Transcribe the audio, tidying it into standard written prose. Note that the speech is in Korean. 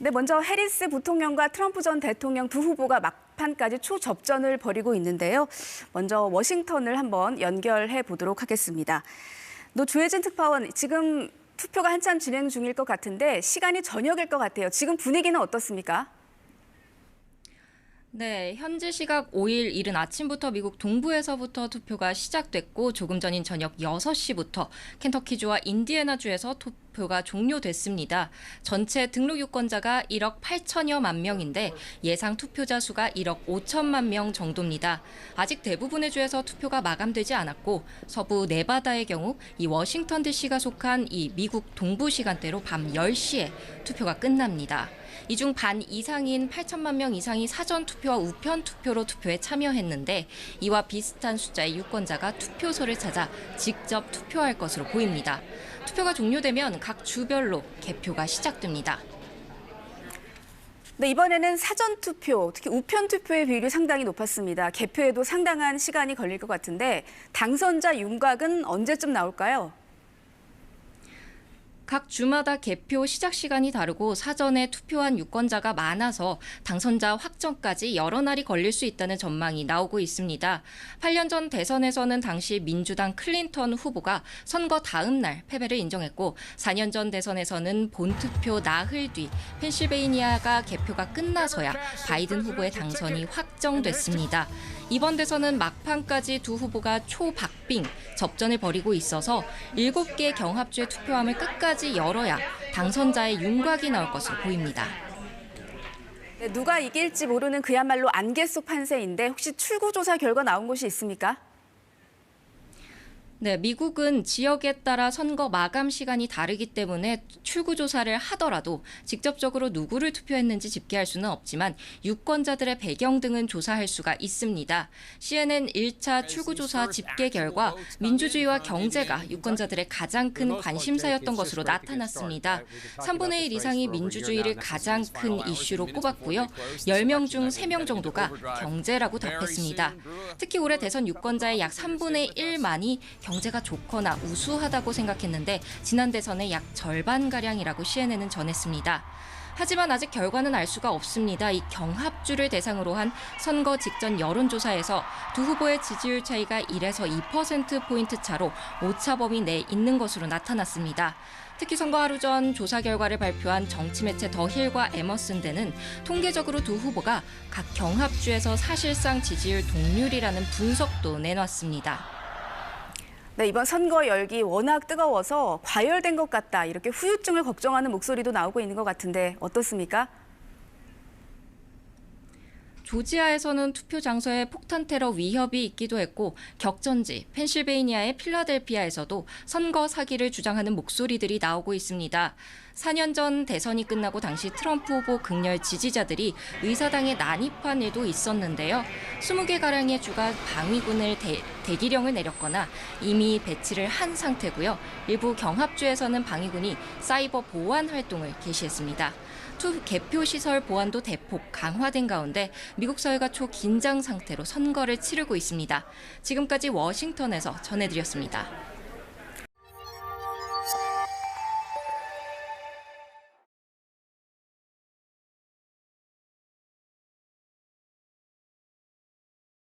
네, 먼저 해리스 부통령과 트럼프 전 대통령 두 후보가 막판까지 초접전을 벌이고 있는데요. 먼저 워싱턴을 한번 연결해 보도록 하겠습니다. 조혜진 특파원, 지금 투표가 한참 진행 중일 것 같은데 시간이 저녁일 것 같아요. 지금 분위기는 어떻습니까? 네, 현지 시각 5일 이른 아침부터 미국 동부에서부터 투표가 시작됐고 조금 전인 저녁 6시부터 켄터키주와 인디애나주에서 투표가 종료됐습니다. 전체 등록 유권자가 1억 8천여만 명인데 예상 투표자 수가 1억 5천만 명 정도입니다. 아직 대부분의 주에서 투표가 마감되지 않았고 서부 네바다의 경우 이 워싱턴 DC가 속한 이 미국 동부 시간대로 밤 10시에 투표가 끝납니다. 이 중 반 이상인 8천만 명 이상이 사전 투표와 우편 투표로 투표에 참여했는데 이와 비슷한 숫자의 유권자가 투표소를 찾아 직접 투표할 것으로 보입니다. 투표가 종료되면 각 주별로 개표가 시작됩니다. 네, 이번에는 사전 투표, 특히 우편 투표의 비율이 상당히 높았습니다. 개표에도 상당한 시간이 걸릴 것 같은데 당선자 윤곽은 언제쯤 나올까요? 각 주마다 개표 시작 시간이 다르고 사전에 투표한 유권자가 많아서 당선자 확정까지 여러 날이 걸릴 수 있다는 전망이 나오고 있습니다. 8년 전 대선에서는 당시 민주당 클린턴 후보가 선거 다음 날 패배를 인정했고 4년 전 대선에서는 본투표 나흘 뒤 펜실베이니아가 개표가 끝나서야 바이든 후보의 당선이 확정됐습니다. 이번 대선은 막판까지 두 후보가 초박빙 접전을 벌이고 있어서 7개 경합주의 투표함을 끝까지 열어야 당선자의 윤곽이 나올 것으로 보입니다. 네, 누가 이길지 모르는 그야말로 안개 속 판세인데 혹시 출구조사 결과 나온 곳이 있습니까? 네, 미국은 지역에 따라 선거 마감 시간이 다르기 때문에 출구조사를 하더라도 직접적으로 누구를 투표했는지 집계할 수는 없지만 유권자들의 배경 등은 조사할 수가 있습니다. CNN 1차 출구조사 집계 결과 민주주의와 경제가 유권자들의 가장 큰 관심사였던 것으로 나타났습니다. 3분의 1 이상이 민주주의를 가장 큰 이슈로 꼽았고요. 10명 중 3명 정도가 경제라고 답했습니다. 특히 올해 대선 유권자의 약 3분의 1만이 경제가 좋거나 우수하다고 생각했는데 지난 대선의 약 절반가량이라고 CNN은 전했습니다. 하지만 아직 결과는 알 수가 없습니다. 이 경합주를 대상으로 한 선거 직전 여론조사에서 두 후보의 지지율 차이가 1에서 2%포인트 차로 오차 범위 내에 있는 것으로 나타났습니다. 특히 선거 하루 전 조사 결과를 발표한 정치 매체 더힐과 에머슨 대는 통계적으로 두 후보가 각 경합주에서 사실상 지지율 동률이라는 분석도 내놨습니다. 네, 이번 선거 열기 워낙 뜨거워서 과열된 것 같다, 이렇게 후유증을 걱정하는 목소리도 나오고 있는 것 같은데 어떻습니까? 조지아에서는 투표 장소에 폭탄 테러 위협이 있기도 했고 격전지 펜실베이니아의 필라델피아에서도 선거 사기를 주장하는 목소리들이 나오고 있습니다. 4년 전 대선이 끝나고 당시 트럼프 후보 극렬 지지자들이 의사당에 난입한 일도 있었는데요. 20개가량의 주가 방위군을 대기령을 내렸거나 이미 배치를 한 상태고요. 일부 경합주에서는 방위군이 사이버 보안 활동을 개시했습니다. 개표 시설 보안도 대폭 강화된 가운데 미국 사회가 초긴장 상태로 선거를 치르고 있습니다. 지금까지 워싱턴에서 전해드렸습니다.